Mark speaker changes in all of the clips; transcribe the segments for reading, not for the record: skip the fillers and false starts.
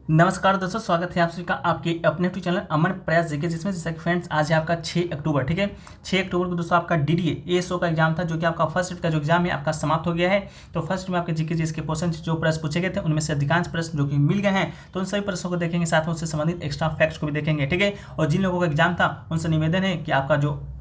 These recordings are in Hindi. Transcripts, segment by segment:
Speaker 1: नमस्कार दोस्तों, स्वागत है आप सभी का आपके अपने यूट्यूब चैनल अमन प्रयास जीके, जिसमें जैसा कि फ्रेंड्स आज है आपका 6 अक्टूबर। ठीक है, 6 अक्टूबर को दोस्तों आपका डीडीए एएसओ का एग्जाम था, जो कि आपका फर्स्ट शिफ्ट का जो एग्जाम है आपका समाप्त हो गया है। तो फर्स्ट में आपके जीके जिसके क्वेश्चन जो प्रश्न पूछे गए थे उनमें से अधिकांश प्रश्न जो कि मिल गए हैं, तो उन सभी प्रश्नों को देखेंगे, साथ में उससे संबंधित एक्स्ट्रा फैक्ट्स को भी देखेंगे। ठीक है, और जिन लोगों का एग्जाम था उनसे निवेदन है कि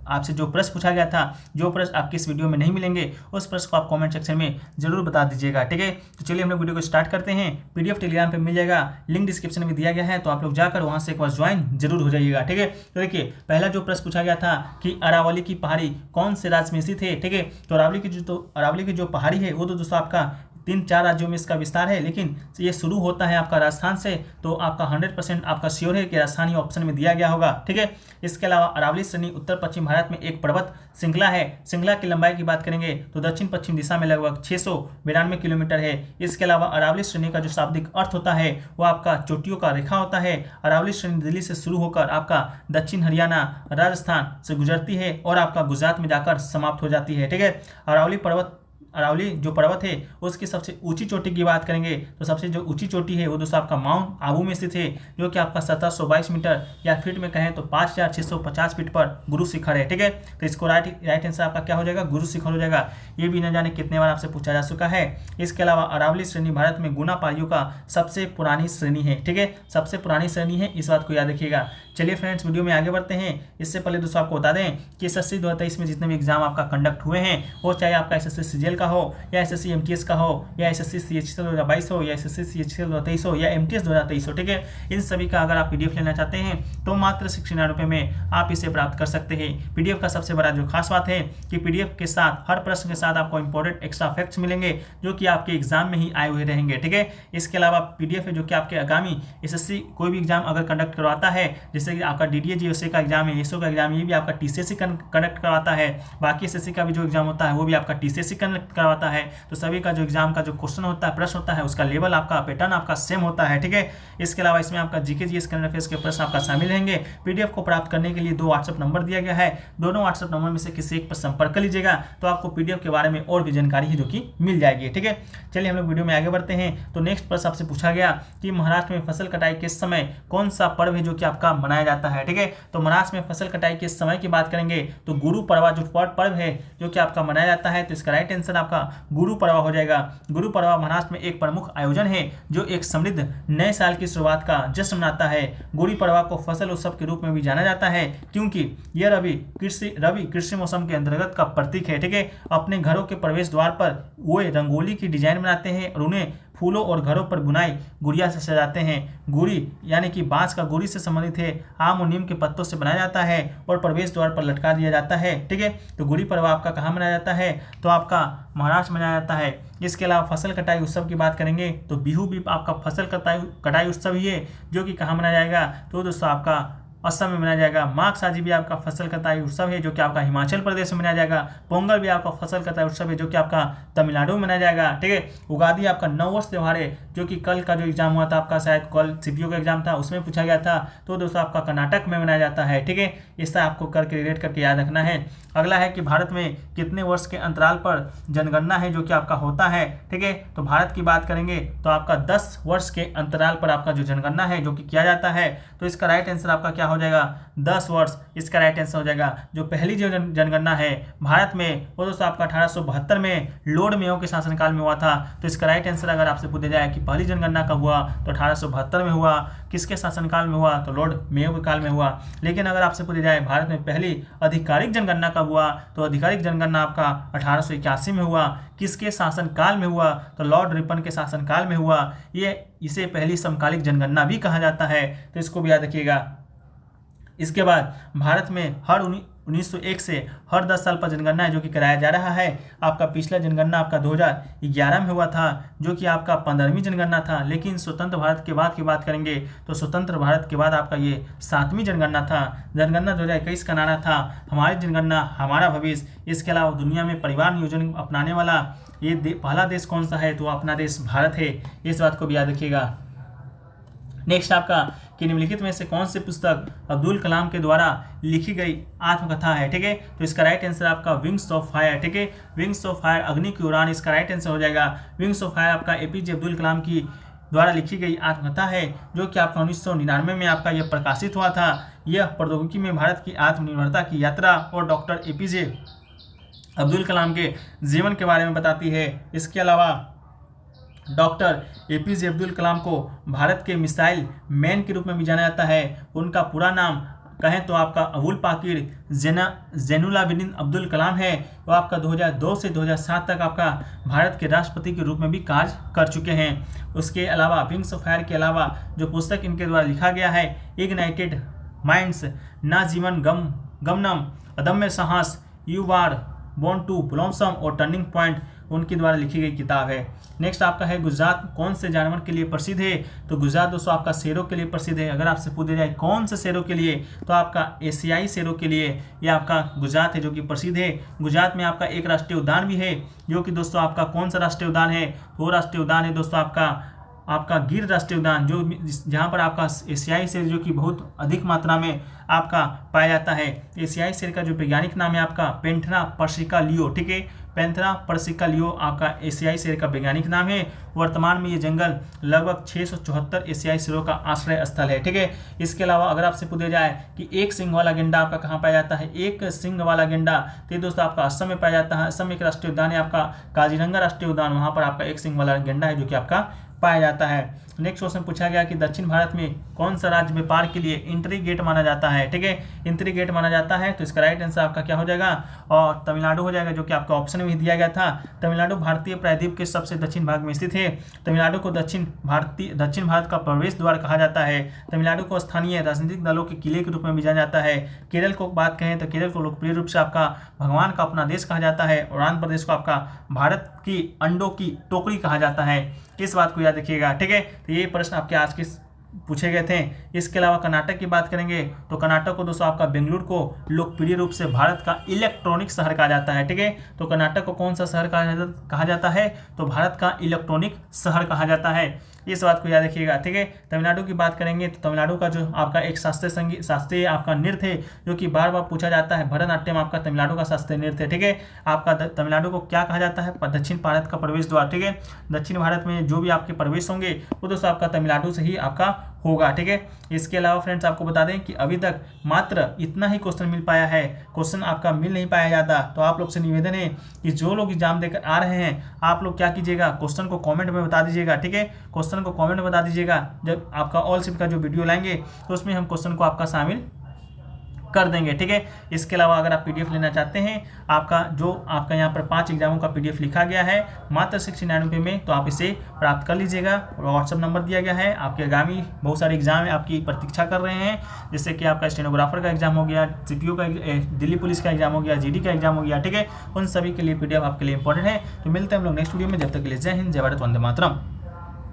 Speaker 1: आपसे जो प्रश्न पूछा गया था, जो प्रश्न आपके इस वीडियो में नहीं मिलेंगे, उस प्रश्न को आप कमेंट सेक्शन में जरूर बता दीजिएगा। ठीक है, तो चलिए हम लोग वीडियो को स्टार्ट करते हैं। पीडीएफ टेलीग्राम पे मिल जाएगा, लिंक डिस्क्रिप्शन में दिया गया है, तो आप लोग जाकर वहां से एक बार ज्वाइन जरूर हो जाइएगा। ठीक है, तो देखिए पहला जो प्रश्न पूछा गया था कि अरावली की पहाड़ी कौन से राज्य में स्थित है। ठीक है, तो अरावली की जो पहाड़ी है वो तो दोस्तों आपका 3-4 राज्यों में इसका विस्तार है, लेकिन ये शुरू होता है आपका राजस्थान से। तो आपका 100% आपका श्योर है कि राजस्थान ही ऑप्शन में दिया गया होगा। ठीक है, इसके अलावा अरावली श्रेणी उत्तर पश्चिम भारत में एक पर्वत श्रृंखला है। श्रृंखला की लंबाई की बात करेंगे तो दक्षिण पश्चिम दिशा में लगभग 692 किलोमीटर है। इसके अलावा अरावली श्रेणी का जो शाब्दिक अर्थ होता है वो आपका चोटियों का रेखा होता है। अरावली श्रेणी दिल्ली से शुरू होकर आपका दक्षिण हरियाणा राजस्थान से गुजरती है और आपका गुजरात में जाकर समाप्त हो जाती है। ठीक है, अरावली जो पर्वत है उसकी सबसे ऊंची चोटी की बात करेंगे तो सबसे जो ऊंची चोटी है वो दोस्तों आपका माउंट आबू में स्थित है, जो कि आपका 1722 मीटर या फीट में कहें तो 5650 फीट पर गुरु शिखर है। ठीक है, तो इसको राइट आंसर आपका क्या हो जाएगा, गुरु शिखर हो जाएगा। ये भी न जाने कितने बार आपसे पूछा जा चुका है। इसके अलावा अरावली श्रेणी भारत में गुना पहाड़ियों का सबसे पुरानी श्रेणी है। ठीक है, सबसे पुरानी श्रेणी है, इस बात को याद रखिएगा। चलिए फ्रेंड्स वीडियो में आगे बढ़ते हैं। इससे पहले दोस्तों आपको बता दें कि एसएससी 2023 में जितने भी एग्जाम आपका कंडक्ट हुए हैं, वो चाहे आपका एसएससी सीजीएल का हो या एसएससी एमटीएस का हो या एसएससी सीएचएसएल 2022 हो या एसएससी सीएचएसएल 2023 हो या एमटीएस 2023 हो। ठीक है, इन सभी का अगर आप पीडीएफ लेना चाहते हैं तो मात्र 69 रुपये में आप इसे प्राप्त कर सकते हैं। पीडीएफ का सबसे बड़ा जो खास बात है कि पीडीएफ के साथ हर प्रश्न के साथ आपको इंपॉर्टेंट एक्स्ट्रा फैक्ट्स मिलेंगे, जो कि आपके एग्जाम में ही आए हुए रहेंगे। ठीक है, इसके अलावा पीडीएफ है जो कि आपके आगामी एसएससी कोई भी एग्जाम अगर कंडक्ट करवाता है, जैसे कि आपका डीडीए जीओसी का एग्जाम है, एसओ का एग्जाम, ये भी आपका टीसीएससी कंडक्ट करवाता है। बाकी एसएससी का भी जो एग्जाम होता है वो भी आपका टीसीएससी कंडक्ट करवाता है। तो सभी का जो एग्जाम का जो क्वेश्चन होता है, प्रश्न होता है, उसका लेवल आपका पैटर्न आपका सेम होता है। ठीक है, इसके अलावा इसमें आपका जीके जीएस करंट अफेयर्स के प्रश्न आपका शामिल रहेंगे। पीडीएफ को प्राप्त करने के लिए 2 व्हाट्सएप नंबर दिया गया है, दोनों व्हाट्सएप नंबर में से किसी एक पर संपर्क कर लीजिएगा, तो आपको पीडीएफ के बारे में और भी जानकारी है जो कि मिल जाएगी। ठीक है, चलिए हम लोग वीडियो में आगे बढ़ते हैं। तो नेक्स्ट प्रश्न आपसे पूछा गया कि महाराष्ट्र में फसल कटाई के समय कौन सा पर्व है जो कि आपका मनाया जाता है। ठीक है, तो महाराष्ट्र में फसल कटाई के समय की बात करेंगे तो गुरु पर्व जो पर्व है जो कि आपका मनाया जाता है, तो इसका राइट आंसर आपका गुरु पर्व हो जाएगा। गुरु पर्व महाराष्ट्र में एक प्रमुख आयोजन है जो एक समृद्ध नए साल की शुरुआत का जश्न मनाता है। गुड़ी पर्व को फसल उत्सव के रूप में भी जाना जाता है, क्योंकि यह रवि कृषि मौसम के अंतर्गत का प्रतीक है। ठीक है, अपने घरों के प्रवेश द्वार पर वो रंगोली की डिजाइन बनाते हैं और उन्हें फूलों और घरों पर बुनाई गुड़िया से सजाते हैं। गुड़ी यानी कि बांस का गुड़ी से संबंधित है, आम और नीम के पत्तों से बनाया जाता है और प्रवेश द्वार पर लटका दिया जाता है। ठीक है, तो गुड़ी पर्व आपका कहाँ मनाया जाता है, तो आपका महाराष्ट्र मनाया जाता है। इसके अलावा फसल कटाई उत्सव की बात करेंगे तो बिहू भी आपका फसल कटाई उत्सव ही है, जो कि कहाँ मनाया जाएगा, तो दोस्तों आपका असम में मनाया जाएगा। माघ साजी भी आपका फसल कटाई उत्सव है, जो कि आपका हिमाचल प्रदेश में मनाया जाएगा। पोंगल भी आपका फसल कटाई उत्सव है, जो कि आपका तमिलनाडु में मनाया जाएगा। ठीक है, उगादी आपका नववर्ष त्यौहार है, जो कि कल का जो एग्जाम हुआ था आपका, शायद कल सीपीओ का एग्जाम था, उसमें पूछा गया था, तो दोस्तों आपका कर्नाटक में मनाया जाता है। ठीक है, इससे आपको करके रिलेट करके याद रखना है। अगला है कि भारत में कितने वर्ष के अंतराल पर जनगणना है जो कि आपका होता है। ठीक है, तो भारत की बात करेंगे तो आपका 10 वर्ष के अंतराल पर आपका जो जनगणना है जो कि किया जाता है, तो इसका राइट आंसर आपका क्या हो जाएगा, 10 वर्ष इसका राइट आंसर हो जाएगा। जो पहली जो जनगणना है भारत में वो दोस्तों आपका 1872 में लॉर्ड मेयो के शासनकाल में हुआ था। तो इसका राइट आंसर अगर आपसे पूछा जाए कि पहली जनगणना कब हुआ, तो 1872 में हुआ। किसके शासनकाल में हुआ, तो लॉर्ड मेयो के काल में हुआ। लेकिन अगर आपसे पूछा जाए भारत में पहली आधिकारिक जनगणना कब हुआ, तो आधिकारिक जनगणना आपका 1881 में हुआ। किसके शासनकाल में हुआ, तो लॉर्ड रिपन के शासनकाल में हुआ। इसे पहली समकालिक जनगणना भी कहा जाता है, तो इसको भी याद रखिएगा। इसके बाद भारत में हर 1901 से हर 10 साल पर जनगणना है जो कि कराया जा रहा है। आपका पिछला जनगणना आपका 2011 में हुआ था, जो कि आपका 15वीं जनगणना था। लेकिन स्वतंत्र भारत के बाद की बात करेंगे तो स्वतंत्र भारत के बाद आपका ये 7वीं जनगणना था। जनगणना 2021 का नारा था हमारी जनगणना हमारा भविष्य। इसके अलावा दुनिया में परिवार नियोजन अपनाने वाला ये पहला देश कौन सा है, तो अपना देश भारत है। इस बात को भी याद रखिएगा। नेक्स्ट आपका कि निम्नलिखित में से कौन सी पुस्तक अब्दुल कलाम के द्वारा लिखी गई आत्मकथा है। ठीक है, तो इसका राइट आंसर आपका विंग्स ऑफ फायर। ठीक है, विंग्स ऑफ फायर अग्नि की उड़ान इसका राइट आंसर हो जाएगा। विंग्स ऑफ फायर आपका एपीजे अब्दुल कलाम की द्वारा लिखी गई आत्मकथा है, जो कि आपका 1999 में आपका यह प्रकाशित हुआ था। यह प्रौद्योगिकी में भारत की आत्मनिर्भरता की यात्रा और डॉक्टर एपीजे अब्दुल कलाम के जीवन के बारे में बताती है। इसके अलावा डॉक्टर एपीजे अब्दुल कलाम को भारत के मिसाइल मैन के रूप में भी जाना जाता है। उनका पूरा नाम कहें तो आपका अबुल पाकिर जैनुलाब्दीन अब्दुल कलाम है। वो आपका 2002 से 2007 तक आपका भारत के राष्ट्रपति के रूप में भी कार्य कर चुके हैं। उसके अलावा विंग्स ऑफ फायर के अलावा जो पुस्तक इनके द्वारा लिखा गया है, इग्नाइटेड माइंड्स, ना जीवन गमनम, अदम्य साहस, you are born to blossom और टर्निंग पॉइंट उनके द्वारा लिखी गई किताब है। नेक्स्ट आपका है गुजरात कौन से जानवर के लिए प्रसिद्ध है? तो गुजरात दोस्तों आपका शेरों के लिए प्रसिद्ध है। अगर आपसे पूछा जाए कौन से शेरों के लिए, तो आपका एशियाई शेरों के लिए यह आपका गुजरात है जो कि प्रसिद्ध है। गुजरात में आपका एक राष्ट्रीय उद्यान भी है, जो कि दोस्तों आपका कौन सा राष्ट्रीय उद्यान है? वो राष्ट्रीय उद्यान है दोस्तों आपका गिर राष्ट्रीय उद्यान, जो जहाँ पर आपका एशियाई शेर जो कि बहुत अधिक मात्रा में आपका पाया जाता है। एशियाई शेर का जो वैज्ञानिक नाम है आपका पैंथेरा पर्सिका लियो, ठीक है, पैंथेरा पर्सिका लियो आपका एशियाई शेर का वैज्ञानिक नाम है। वर्तमान में ये जंगल लगभग 674 एशियाई शेरों का आश्रय स्थल है, ठीक है। इसके अलावा अगर आपसे पूछा जाए कि एक सिंग वाला गेंडा आपका कहाँ पाया जाता है? एक सिंग वाला गेंडा तो ये दोस्तों आपका असम में पाया जाता है। असम एक राष्ट्रीय उद्यान है आपका काजीरंगा राष्ट्रीय उद्यान, वहाँ पर आपका एक सिंग वाला गेंडा है जो कि आपका पाया जाता है। नेक्स्ट क्वेश्चन पूछा गया कि दक्षिण भारत में कौन सा राज्य व्यापार के लिए इंट्री गेट माना जाता है? ठीक है, इंट्री गेट माना जाता है। तो इसका राइट आंसर आपका क्या हो जाएगा? और तमिलनाडु हो जाएगा, जो कि आपका ऑप्शन में दिया गया था। तमिलनाडु भारतीय प्रायद्वीप के सबसे दक्षिण भाग में स्थित है। तमिलनाडु को दक्षिण भारत का प्रवेश द्वार कहा जाता है। तमिलनाडु को स्थानीय राजनीतिक दलों के किले के रूप में भी जाना जाता है। केरल को बात कहें तो केरल को लोकप्रिय रूप से आपका भगवान का अपना देश कहा जाता है। और आंध्र प्रदेश को आपका भारत की अंडों की टोकरी कहा जाता है। इस बात को याद रखिएगा, ठीक है। तो ये प्रश्न आपके आज के पूछे गए थे। इसके अलावा कर्नाटक की बात करेंगे तो कर्नाटक को दोस्तों आपका बेंगलुरु को लोकप्रिय रूप से भारत का इलेक्ट्रॉनिक शहर कहा जाता है, ठीक है। तो कर्नाटक को कौन सा शहर कहा जाता है? तो भारत का इलेक्ट्रॉनिक शहर कहा जाता है। इस बात को याद रखिएगा, ठीक है। तमिलनाडु की बात करेंगे तो तमिलनाडु का जो आपका एक शास्त्रीय आपका नृत्य है जो कि बार बार पूछा जाता है, भरतनाट्यम आपका तमिलनाडु का शास्त्रीय नृत्य है, ठीक है। आपका तमिलनाडु को क्या कहा जाता है? दक्षिण भारत का प्रवेश द्वार, ठीक है। दक्षिण भारत में जो भी आपके प्रवेश होंगे वो दोस्तों आपका तमिलनाडु से ही आपका होगा, ठीक है। इसके अलावा फ्रेंड्स आपको बता दें कि अभी तक मात्र इतना ही क्वेश्चन मिल पाया है, क्वेश्चन आपका मिल नहीं पाया जाता। तो आप लोग से निवेदन है कि जो लोग एग्जाम देकर आ रहे हैं आप लोग क्या कीजिएगा, क्वेश्चन को कमेंट में बता दीजिएगा, ठीक है। क्वेश्चन को कमेंट में बता दीजिएगा। जब आपका ऑल शिफ्ट का जो वीडियो लाएंगे तो उसमें हम क्वेश्चन को आपका शामिल कर देंगे, ठीक है। इसके अलावा अगर आप पीडीएफ लेना चाहते हैं, आपका यहाँ पर 5 एग्जामों का पीडीएफ लिखा गया है मात्र 69 रुपये में, तो आप इसे प्राप्त कर लीजिएगा। व्हाट्सअप नंबर दिया गया है। आपके आगामी बहुत सारे एग्जाम है आपकी प्रतीक्षा कर रहे हैं, जैसे कि आपका स्टेनोग्राफर का एग्जाम हो गया, सीपीओ का, दिल्ली पुलिस का एग्जाम हो गया, जीडी का एग्जाम हो गया, ठीक है। उन सभी के लिए पीडीएफ आपके लिए इंपॉर्टेंट है। तो मिलते हैं हम लोग नेक्स्ट वीडियो में। जब तक के लिए जय हिंद, जय भारत, वंदे मातरम।